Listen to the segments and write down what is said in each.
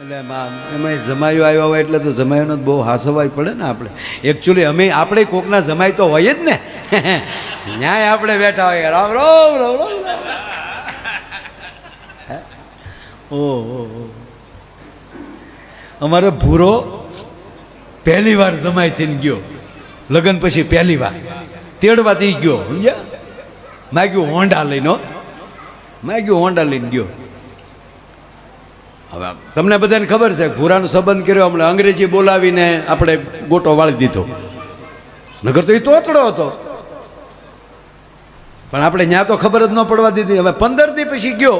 એટલે એમાં જમાયો આવ્યો હોય એટલે તો જમાયોનો બહુ હાસવાય પડે ને આપણે. એકચ્યુઅલી આપણે કોકના જમાય તો હોય જ ને. ન્યાય આપણે બેઠા હોય રામ રામ રામ રામ. ઓહો, અમારે ભૂરો પહેલી વાર જમાઈ થઈને ગયો, લગ્ન પછી પહેલી વાર તેડવાથી ગયો, સમજ્યા? માગ્યું હોન્ડા લઈને, ગયો. હવે તમને બધાને ખબર છે ભૂરાનો સંબંધ કર્યો હમણાં અંગ્રેજી બોલાવીને આપણે ગોટો વાળી દીધો, નગર તો એ તોતડો હતો, પણ આપણે ત્યાં તો ખબર જ ન પડવા દીધી. હવે 15 દી પછી ગયો,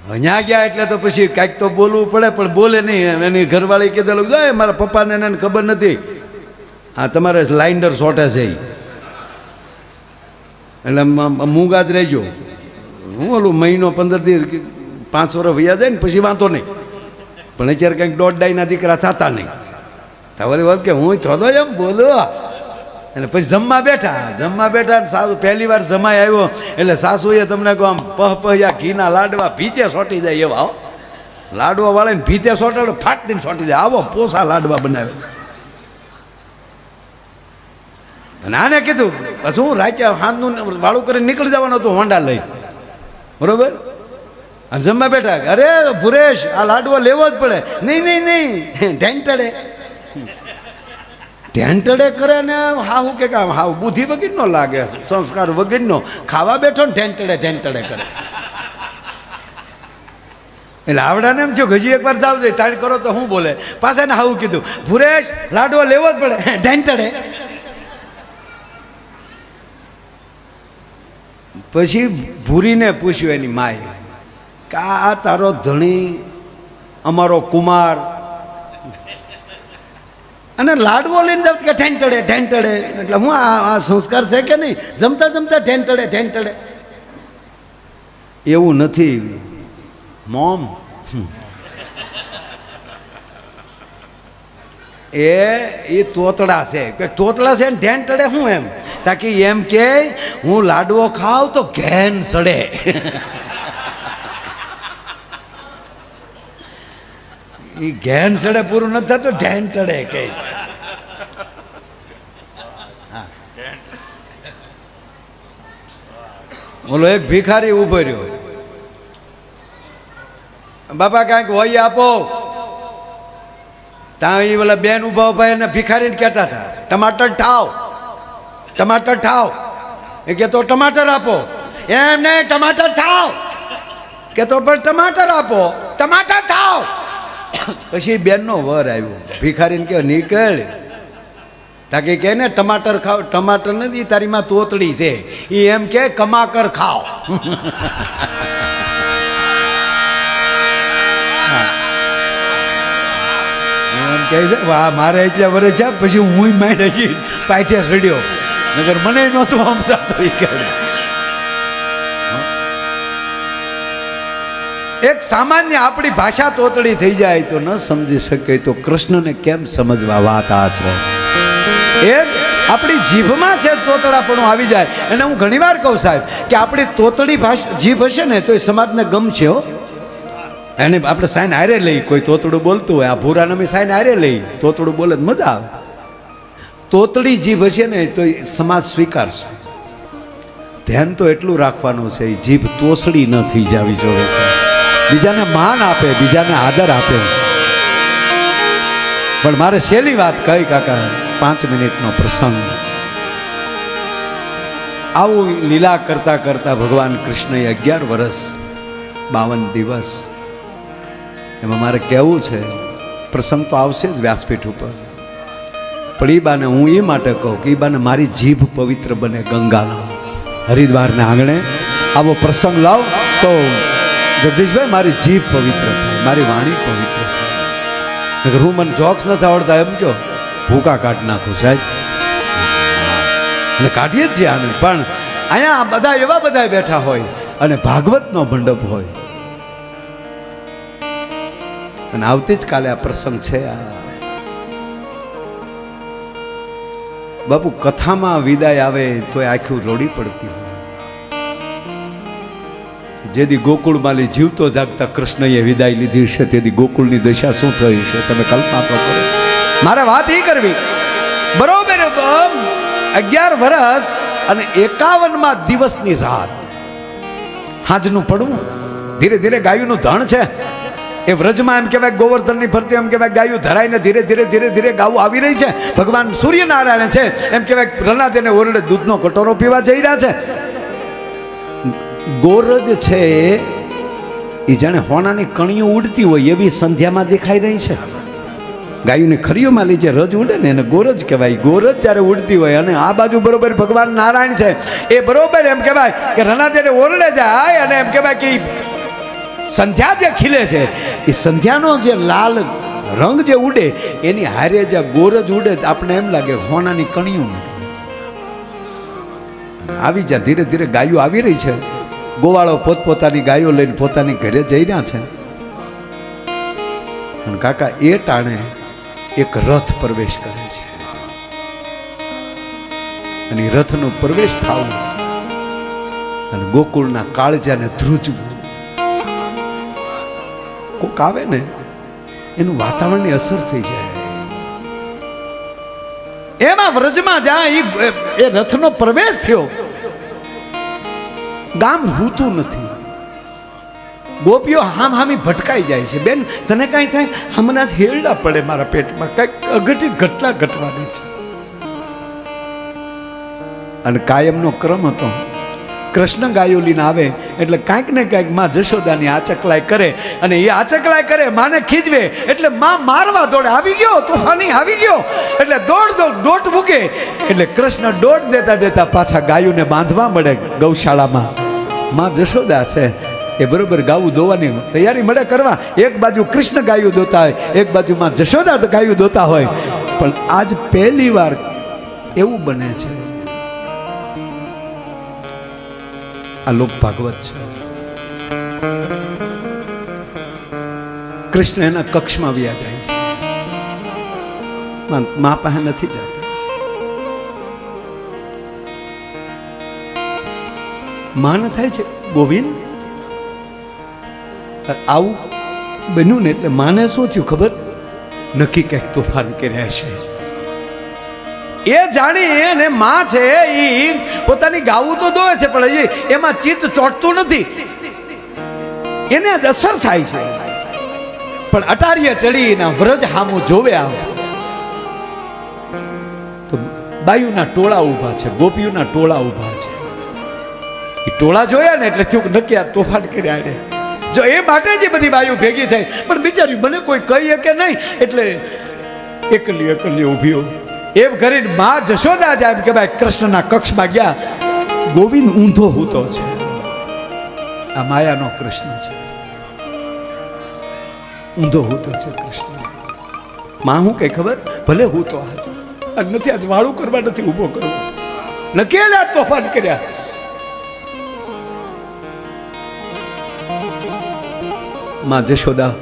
ત્યાં ગયા એટલે તો પછી કાંઈક તો બોલવું પડે, પણ બોલે નહીં. એની ઘરવાળી કીધેલું જાય મારા પપ્પાને એને ખબર નથી, આ તમારે લાઇન્ડર શોર્ટેજ છે, એટલે મૂંગા જ રહેજો. હું ઓલું મહિનો 15 દી 5 વર્ષ વયા જાય ને પછી વાંધો નહીં, પણ અત્યારે કંઈક 1.5 દીકરા થતા નહીં. તાવરી વાત કે હું થોડો એમ બોલો. અને પછી જમવા બેઠા ને સાસુ પહેલી વાર જમાઈ આવ્યો એટલે સાસુએ તમને કહો આમ પહપહ્યા ઘીના લાડવા ભીતે સોટી જાય એવા, લાડવા વાળાને ભીતે સોટાડો ફાટતીને સોટી જાય, આવો પોસા લાડવા બનાવે. અને આને કીધું પછી હું રાચે હાથનું વાળું કરીને નીકળી જવાનું હતું હોન્ડા લઈ, બરોબર? અને જમવા બેઠા, અરે ભુરેશ આ લાડવો લેવો જ પડે. નહીં ઢેંટડે કરે ને હાવ કે હાવ બુદ્ધિ વગરનો લાગે, સંસ્કાર વગરનો. ખાવા બેઠો ને ઢેંટડે કરે. એટલે આવડાને એમ છો હજી એકવાર જાવ જોઈએ તાળી કરો તો હું બોલે પાછા ને હાવું કીધું ભુરેશ લાડવો લેવો જ પડે ઢેંટડે. પછી ભૂરીને પૂછ્યું એની માએ કે આ તારો ધણી અમારો કુમાર અને લાડવો લઈને જાવ કે ઢેંટડે. એટલે હું આ સંસ્કાર છે કે નહીં? જમતા ઢેંટડે. એવું નથી મોમ, એ તોતડા છે ને ઢેંટડે શું એમ તાકી એમ કે હું લાડવો ખાવ તો ઘેન સડે. એ ઘેન સડે પૂરું નથી થતું, ઢેંટડે કે. બોલો એક ભિખારી ઉભો રહ્યો, બાપા કાંઈક હોય આપો. ત્યાં એ પેલા બેન ઉભા એને ભિખારીને કહેતા હતા ટમાટર ઠાવ. એ કે તો ટમાટર આપો. એમ નહીં ટમાટર ઠાવ કે તો પણ ટમાટર આપો, ટમાટર ઠાવ. પછી બેનનો વર આવ્યો, ભિખારીને કહે નીકળ. તાકી કે ને ટમાટર ખાવ. ટમાટર નથી, તારી માં તોતડી છે. એ એમ કે કમાકર ખાવ. એમ કહે છે વાહ મારે એટલા વર્ષ છે પછી હું માંડ હજી પાછે સડ્યો, નગર મને નહોતું સમજાતો. એ કહે એક સામાન્ય આપણી ભાષા તોતડી થઈ જાય તો ન સમજી શકે તો કૃષ્ણને કેમ સમજવા? વાત આ છે. એક આપણી જીભમાં છે તોતડાપણું આવી જાય. અને હું ઘણીવાર કહું સાહેબ કે આપણી તોતડી જીભ હશે ને તો એ સમાજને ગમશે. હો, એને આપણે સાઈન હારે લઈ, કોઈ તોતડું બોલતું હોય આ ભૂરાને અમે સાઈન હારે લઈ, તોતડું બોલે મજા આવે. તોતડી જીભ હશે ને તો સમાજ સ્વીકારશે. ધ્યાન તો એટલું રાખવાનું છે એ જીભ તોસડી ન થઈ જવી જોઈએ છે. બીજાને માન આપે, બીજાને આદર આપે. પણ મારે છેલ્લી વાત કહી કાકા, 5 મિનિટનો પ્રસંગ. આવું લીલા કરતા ભગવાન કૃષ્ણએ 11 વર્ષ 52 દિવસ. એમાં મારે કહેવું છે, પ્રસંગ તો આવશે જ વ્યાસપીઠ ઉપર, પણ એ બાને હું એ માટે કહું કે એ બાને મારી જીભ પવિત્ર બને. ગંગાના હરિદ્વારને આંગણે આવો પ્રસંગ લાવ તો જગદીશભાઈ મારી જીભ પવિત્ર થાય, મારી વાણી પવિત્ર થાય. હું મને જોક્સ નથી આવડતા એમ કહો, ભૂકા કાઢી નાખું સાહેબ. અને કાઢીએ જ છે આને. પણ અહીંયા બધા એવા બધા બેઠા હોય અને ભાગવતનો મંડપ હોય. અને આવતી જ કાલે આ પ્રસંગ છે. બાપુ કથામાં વિદાય આવે તો આખું રોડી પડતી હોય. જેથી ગોકુળ માલી જીવતો જાગતા કૃષ્ણએ વિદાય લીધી છે તેથી ગોકુળની દશા શું થઈ છે તમે કલ્પના તો કરો. મારે વાત એ કરવી બરોબર 11 વર્ષ અને 51 દિવસની રાત હાજનું પડવું ધીરે ધીરે ગાયુંનું ધણ છે એ વ્રજમાં એમ કહેવાય ગોવર્ધનની ફરતી એમ કહેવાય ગાયું ધરાઈને ધીરે ધીરે ધીરે ધીરે ગાવું આવી રહી છે. ભગવાન સૂર્યનારાયણ છે એમ કહેવાય પ્રહલાદને ઓરડે દૂધનો કટોરો પીવા જઈ રહ્યા છે. ગોરજ છે એ જાણે હોનાની કણીઓ ઉડતી હોય એવી સંધ્યામાં દેખાઈ રહી છે. ગાયુંની ખરીઓમાં લીજે રજ ઉડે ને એને ગોરજ કહેવાય. ગોરજ જ્યારે ઉડતી હોય અને આ બાજુ બરોબર ભગવાન નારાયણ છે એ બરોબર એમ કહેવાય કે રનાદેને ઓરડે જાય અને એમ કહેવાય કે સંધ્યા જે ખીલે છે એ સંધ્યાનો જે લાલ રંગ જે ઉડે એની હારે જે ગોરજ ઉડે આપણે એમ લાગે હોનાની કણીઓ આવી જાય. ધીરે ધીરે ગાયો આવી રહી છે. ગોવાળો પોતપોતાની ગાયો લઈને પોતાની ઘરે જઈ રહ્યા છે અને કાકા એ ટાણે એક રથ પ્રવેશ કરે છે અને રથનો પ્રવેશ થવું અને ગોકુળના કાળજાને ધ્રુજવું. કોક આવે ને એનું વાતાવરણની અસર થઈ જાય. એમાં વ્રજમાં જાય એ રથનો પ્રવેશ થયો. ગામ હૂતું નથી. ગોપીઓ હામી ભટકાઈ જાય છે. બેન તને કાંઈ થાય હમણાં જ હેરડા પડે મારા પેટમાં કંઈક અઘટિત ઘટના ઘટવાની છે. અને કાયમનો ક્રમ હતો કૃષ્ણ ગાયો લઈને આવે એટલે કાંઈક ને કાંઈક માં જશોદાની આચકલાય કરે અને એ આચકલાય કરે માને ખીજવે એટલે માં મારવા દોડે. આવી ગયો તોફાની આવી ગયો એટલે દોટ મૂકે એટલે કૃષ્ણ દોટ દેતા દેતા પાછા ગાયોને બાંધવા મળે ગૌશાળામાં. માં જશોદા છે એ બરોબર ગાયું દોવાની તૈયારી મળે કરવા. એક બાજુ કૃષ્ણ ગાયું દોતા હોય એક બાજુ માં જશોદા ગાયું દોતા હોય. પણ આજ પહેલી વાર એવું બને છે આ લોક ભાગવત છે. કૃષ્ણ એના કક્ષમાં વ્યા જાય છે. મા પાસે નથી જતા. માને થાય છે ગોવિંદ આવું બન્યું ને એટલે માને શું થયું ખબર નક્કી કંઈક તોફાન કર્યા છે એ જાણી અને માં છે એ પોતાની ગાવું તો દોવે છે પણ હજી એમાં ચિત્ત ચોટતું નથી. એને જ અસર થાય છે પણ અટારીએ ચડીને વ્રજ હામું જોવે આમ તો બાયુના ટોળા ઊભા છે ગોપીઓના ટોળા ઊભા છે. એ ટોળા જોયા ને એટલે થયું નક્કી આ તોફાન કર્યા ને જો એ માટે જ બધી બાયુ ભેગી થઈ. પણ બિચારી મને કોઈ કહીએ કે નહીં એટલે એકલી ઊભી એમ કરીને માં જશોદા જાય એમ કે ભાઈ કૃષ્ણના કક્ષમાં ગયા. ગોવિંદ ઊંધો હૂતો છે. આ માયાનો કૃષ્ણ છે ઊંધો હૂતો છે કૃષ્ણ. માં હું કઈ ખબર ભલે હૂતો આજ અને નથી આજ વાળું કરવા નથી ઊભો કરવો નકેલા તોફાન કર્યા. માં જશોદા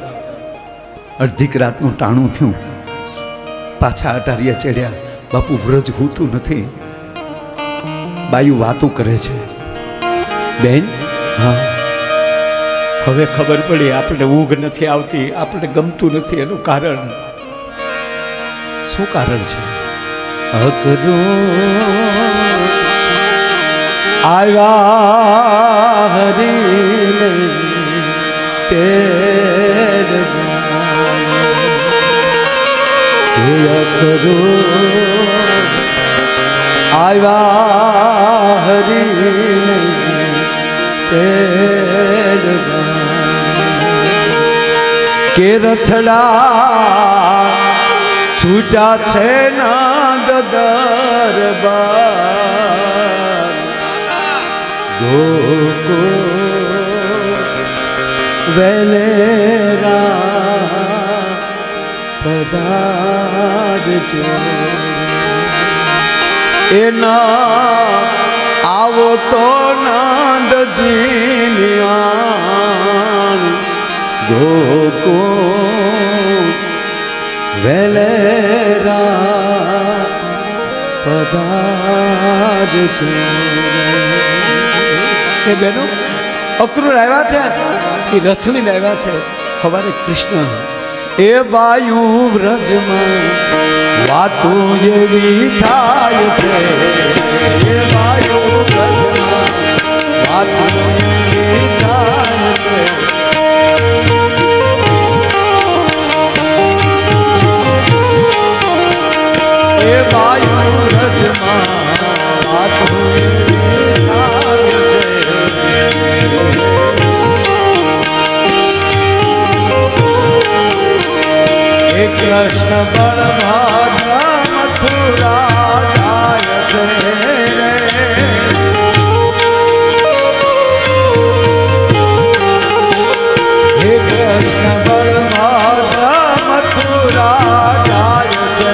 અડધીક રાતનું ટાણું થયું પાછા અટારીએ ચડ્યા. બાપુ વ્રજ હૂતું નથી. બાયુ વાતું કરે છે બેન હા હવે ખબર પડી આપણે ઊંઘ નથી આવતી આપણે ગમતું નથી. એનું કારણ શું કારણ છે? અકરો આવ્યા હરીને તેડ કરો આવ્યા હરીને તેડ કે રથડા છૂટા છે નાદ દરબાર ગોકુળ વેલેરા પધારજો એના આવો તો નંદજી આણ ગોકુળ વેલેરા પધારજો. એ બેનો અક્રૂર આવ્યા છે એ રથ લઈને આવ્યા છે સવારે કૃષ્ણ એ વાયુ વ્રજમાં વાતો એવી થાય છે એ વાયુ વ્રજમાં વાતો એવી થાય છે એ વાયુ વ્રજમાં વાતો એવી થાય છે કૃષ્ણ બળભદ્ર મથુરા જાય છે હે કૃષ્ણ બળભદ્ર મથુરા જાય છે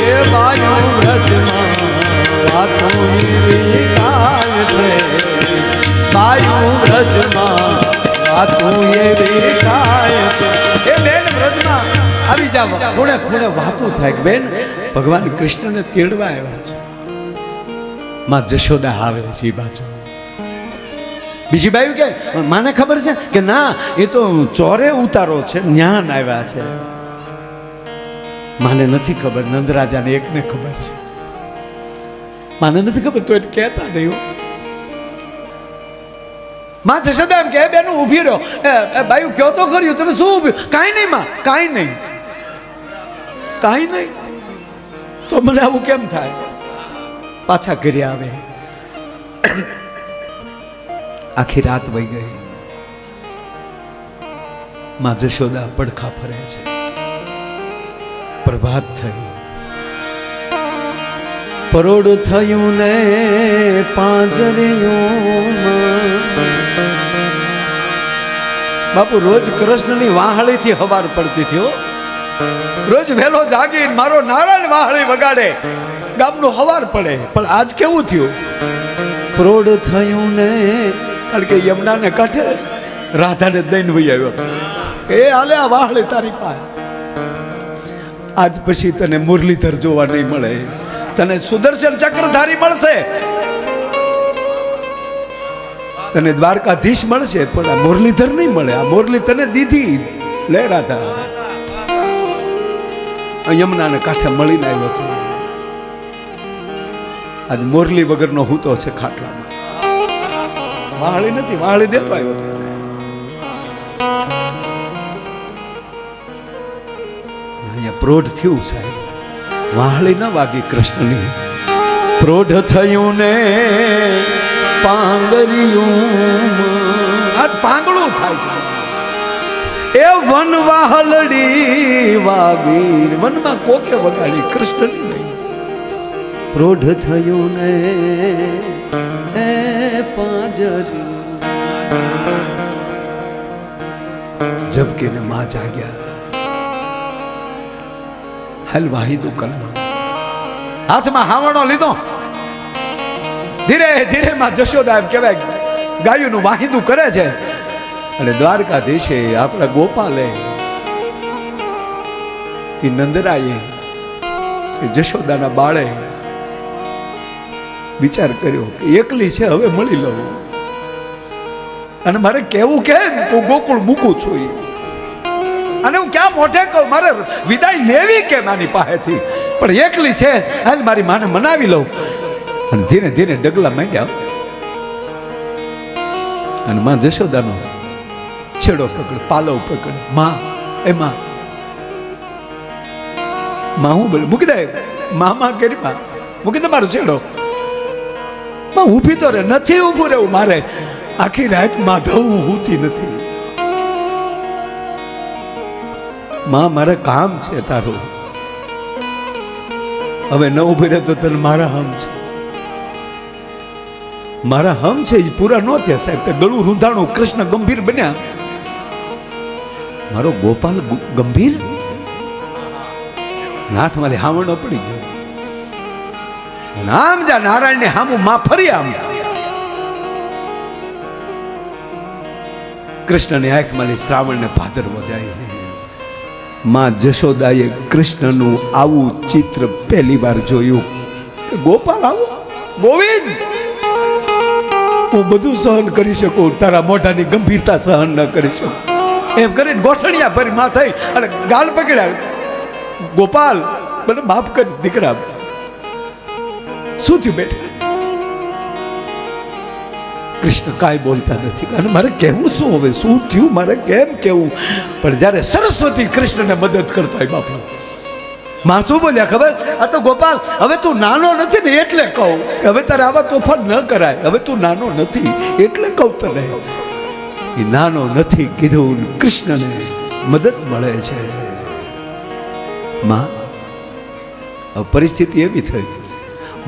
એ વાયુ વ્રજમાં વાતો એવી ગાય છે વાયુ વ્રજમાં વાતો એવી ગાય છે એ બેન વ્રજમાં આવી જાવ ખૂણે ખૂણે વાતો થાય બેન ભગવાન કૃષ્ણને તેડવા આવ્યા છે માં જશોદા આવે છે એ બાજુ બીજી બાજુ કે માને ખબર છે કે ના એ તો ચોરે ઉતારો છે જ્ઞાન આવ્યા છે માને નથી ખબર નંદરાજાને એકને ખબર છે માને નથી ખબર તો એ કહેતા નહીં માં જશોદા એમ કે બેન ઊભી રહ્યો બાયું કયો તો કર્યું તમે શું ઊભી કાંઈ નહીં માં કાંઈ નહીં કાંઈ નહીં તો મને આવું કેમ થાય પાછા ઘરે આવે આખી રાત વહી ગઈ માં જશોદા પડખા ફરે છે પ્રભાત થઈ પરોડ થયું ને પાંજરિયુંમાં બાપુ રોજ કૃષ્ણની વાહળીથી હવાર પડતી થયો રોજ વહેલો જાગીને મારો નારાયણ વાહળી વગાડે ગામનો હવાર પડે પણ આજ કેવું થયું પ્રોઢ થયું ને કારણ કે યમુનાને કાંઠે રાધાને દઈને વહી આવ્યો એ હાલે આ વાહળી તારી પાસે આજ પછી તને મુરલીધર જોવા નહીં મળે તને સુદર્શન ચક્રધારી મળશે તને દ્વારકાધીશ મળશે પણ આ મુરલીધર નહીં મળે આ મુરલી તને દીધી લે રાધા યમુનાને કાંઠે મળીને આવ્યો હતો આજ મોરલી વગરનો હૂતો છે ખાટલામાં વાહળી નથી વાહળી દેતો આવ્યો હતો અહીંયા પ્રોઢ થયું સાહેબ વાહળી ન વાગી કૃષ્ણની પ્રોઢ થયું ને પાંગરિયું આજ પાંગળું થાય છે એ વન વાહલડી વાગી વનમાં કોકે વગાડી કૃષ્ણની નહીં પ્રોઢ થયું ને એ પાંજરી જબકીને માં જાગ્યા હાલ વાહિદું કરવા હાથમાં હાવણો લીધો ધીરે ધીરે માં જશોદા એમ કહેવાય ગાયુંનું વાહિદું કરે છે અને દ્વારકાધીશે આપણા ગોપાલે એ નંદરાયે એ જશોદાના બાળે વિચાર કર્યો કે એકલી છે હવે મળી લઉં અને મારે કેવું કેમ તો ગોકુળ મૂકું છું અને હું ક્યાં મોઢે કહું મારે વિદાય લેવી કેમ આની પાસેથી પણ એકલી છે હાલ મારી માને મનાવી લઉં અને ધીરે ધીરે ડગલા માંડ્યા અને માં જશોદાનો છેડો પકડ પાલવ પકડ માં એ માં હું બોલું મૂકી દે માં કરી માં મૂકી દે મારો છેડો માં ઊભી તો રે નથી ઊભું રહેવું મારે આખી રાત માધવ હોતી નથી માં મારે કામ છે તારું હવે ન ઊભી રહે તો તને મારા હમ છે મારા હમ છે એ પૂરા ન થયા સાહેબ તે ગળું રૂંધાણું કૃષ્ણ ગંભીર બન્યા મારો ગોપાલ ગંભીર નાથ મારી હાવણો પડી ગયો નામ જા નારાયણ ને હામું માં ફરી આમ કૃષ્ણની આંખ મારી શ્રાવણ ને ભાદરવો જાય છે માં જશોદાએ કૃષ્ણનું આવું ચિત્ર પહેલી વાર જોયું કે ગોપાલ આવો ગોવિંદ, હું બધું સહન કરી શકું, તારા મોઢાની ગંભીરતા સહન ન કરી શકું. એમ કરીને ગોઠણિયા ભરી માં થઈ અને ગાલ પકડ્યા. ગોપાલ મને માફ કર દીકરા. શું થયું બેટા? કૃષ્ણ કાંઈ બોલતા નથી અને મારે કહેવું શું? હવે શું થયું મારે કેમ કહેવું? પણ જ્યારે સરસ્વતી કૃષ્ણને મદદ કરતા હોય બાપા, માં શું બોલ્યા ખબર? આ તો ગોપાલ હવે તું નાનો નથી ને એટલે કહું કે હવે તારે આવા તોફાન ન કરાય. હવે તું નાનો નથી એટલે કહું તને. એ નાનો નથી કીધું, કૃષ્ણને મદદ મળે છે. માં પરિસ્થિતિ એવી થઈ,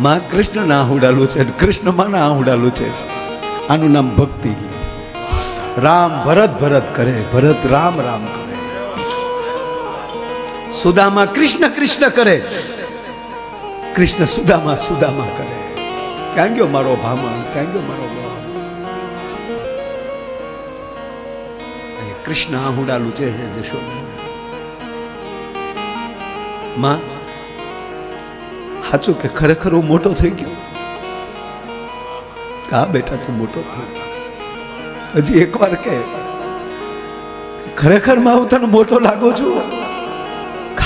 માં કૃષ્ણના આહુડાલું છે, કૃષ્ણ માના આહુડાલું છે. આનું નામ ભક્તિ. રામ ભરત ભરત કરે, ભરત રામ રામ કરે, સુદામા કૃષ્ણ કૃષ્ણ કરે, કૃષ્ણ સુદામા સુદામા કરે. ક્યાં ગયો મારો ભામણ? ક્યાં ગયો મારો ભામણ? કૃષ્ણ આહુડાલું છે જશોદા. માં સાચું કે ખરેખર હું મોટો થઈ ગયો? હા બેટા તું મોટો થયો. હજી એકવાર કે ખરેખર માં હું તને મોટો લાગુ છું?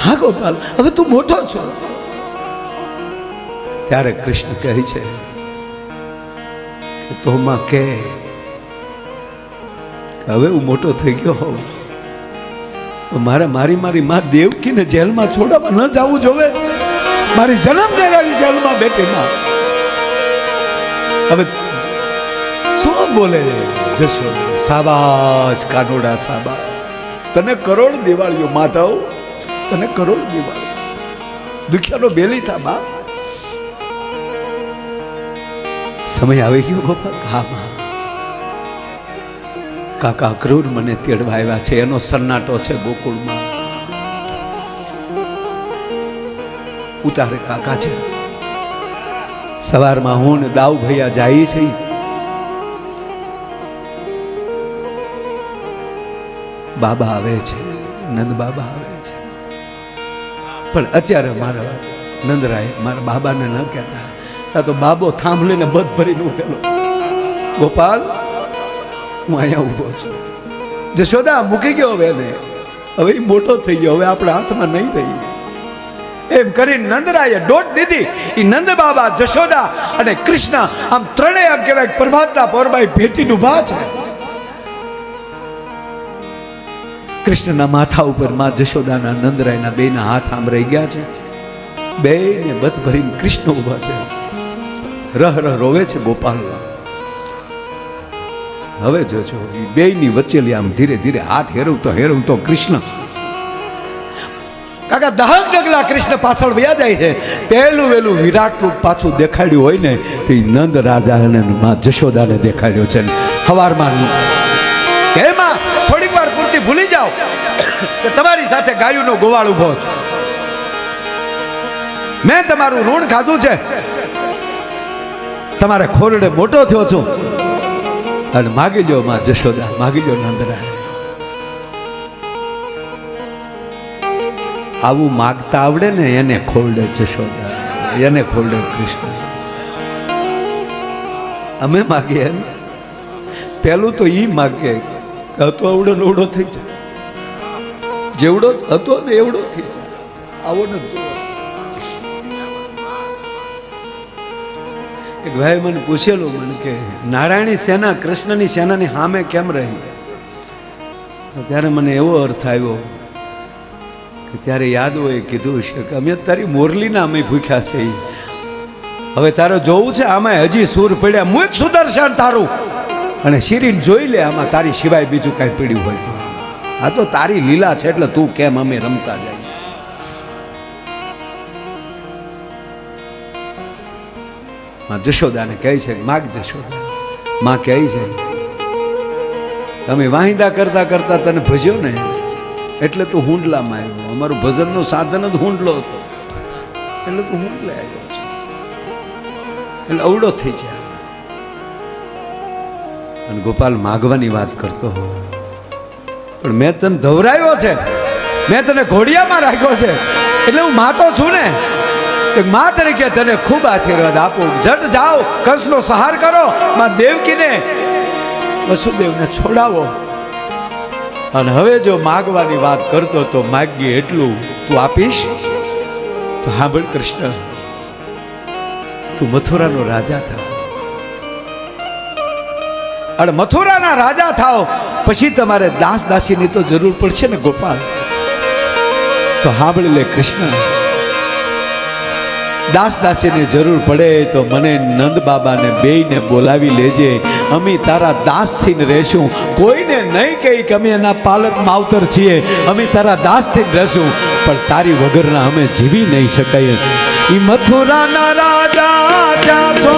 હા ગોપાલ હવે તું મોટો છો. ત્યારે કૃષ્ણ કહે છે કે તો માં કે હવે હું મોટો થઈ ગયો હોઉં તો મારે મારી માં દેવકીને જેલમાં છોડવા ન જવું જોવે. મારી જન્મ દેનારી જેલમાં બેઠી માં હવે શું બોલે જશોદા? સાબાશ કાનોડા સાબા, તને કરોડ દિવાળીઓ માતાઓ, તને કરોડ દિવાળી. દુખિયાનો બેલી થા બા. સમય આવી ગયો ગોપાલ. હા માં. કાકા ક્રૂર મને તેડવા આવ્યા છે, એનો સન્નાટો છે ગોકુળમાં. ઉતારે કાકા છે. સવારમાં હું ને દાવ ભૈયા જાય છે. બાબા આવે છે, નંદ બાબા આવે છે. પણ અત્યારે મારા નંદરાય મારા બાબાને ન કહેતા. તા તો બાબો થાંભલીને બધ ભરીને ઉભેલો. ગોપાલ હું અહીંયા ઊભો છું. જશોદા મૂકી ગયો હવે એને. હવે મોટો થઈ ગયો, હવે આપણા હાથમાં નહીં રહી. એમ કરીને નંદરાયે દોટ દીધી. એ નંદ બાબા, જશોદા અને કૃષ્ણ આમ ત્રણેય આમ કહેવાય પ્રભાતના પોરમાં ભેટીને ઊભા છે. કૃષ્ણના માથા ઉપર માં જશોદાના નંદરાયના બેના હાથ આમ રહી ગયા છે. બેને બત ભરીને કૃષ્ણ ઊભા છે. રહ રહ રોવે છે ગોપાલ. હવે જોજો એ બેની વચ્ચેલી આમ ધીરે ધીરે હાથ હેરવતો કૃષ્ણ કાકા દહક ડગલા કૃષ્ણ પાછળ વ્યા જાય છે. પહેલું વેલું વિરાટ રૂપ પાછું દેખાડ્યું હોય ને તો નંદ રાજા અને માં જશોદાને દેખાડ્યો છે. હવારમાં કે માં થોડીક વાર પૂરતી ભૂલી જાઓ કે તમારી સાથે ગાયોનો ગોવાળ ઉભો છે. મેં તમારું ઋણ ખાધું છે, તમારે ખોરડે મોટો થયો છું અને માગી જો માં જશોદા, માગી જો નંદરાય. આવું માગતા આવડે ને એને ખોરડે જશોદા, એને ખોરડે કૃષ્ણ. અમે માગીએ પેલું તો ઈ માગીએ હતો અવડો નવડો થઈ જાય, જેવડો હતો ને એવડો થઈ જાય. આવો ને એક ભાઈ મને પૂછેલું, મને કે નારાયણી સેના કૃષ્ણની સેનાની સામે કેમ રહી? ત્યારે મને એવો અર્થ આવ્યો કે ત્યારે યાદ હોય કીધું છે કે અમે તારી મોરલીના અમે ભૂખ્યા છે. હવે તારે જોવું છે આમાં હજી સૂર પડ્યા, મુખ સુદર્શન તારું અને શિરીન જોઈ લે આમાં તારી સિવાય બીજું કાંઈ પડ્યું હોય તો. આ તો તારી લીલા છે એટલે તું કેમ અમે રમતા જાય. માં જશોદાને કહે છે માગ જશોદા. માં કહે છે તમે વાહિંદા કરતા કરતા તને ભજ્યો ને એટલે તું હુંડલામાં આવ્યો. અમારું ભજનનું સાધન જ હુંડલો હતો એટલે તું હુંડલે આવ્યો છે, એટલે અવડો થઈ જાય. અને ગોપાલ માગવાની વાત કરતો હોય પણ મેં તને ધવરાવ્યો છે, મેં તને ઘોડિયામાં રાખ્યો છે એટલે હું માં તો છું ને, એક માં તરીકે તને ખૂબ આશીર્વાદ આપું. જટ જાઓ, કંસનો સંહાર કરો, માં દેવકીને વસુદેવને છોડાવો. અને હવે જો માગવાની વાત કરતો તો માગીએ એટલું તું આપીશ તો સાંભળ કૃષ્ણ, તું મથુરાનો રાજા થાવ. અને મથુરાના રાજા થાવ પછી તમારે દાસ દાસીની તો જરૂર પડશે ને ગોપાલ. તો સાંભળી લે કૃષ્ણ, દાસ દાસીની જરૂર પડે તો મને નંદ બાબાને બેયને બોલાવી લેજે. અમે તારા દાસ થઈને રહેશું, કોઈને નહીં કહી કે અમે એના પાલક માવતર છીએ, અમે તારા દાસ થઈને રહેશું, પણ તારી વગરના અમે જીવી નહીં શકાય. ઈ મથુરાના રાજા ત્યાં છો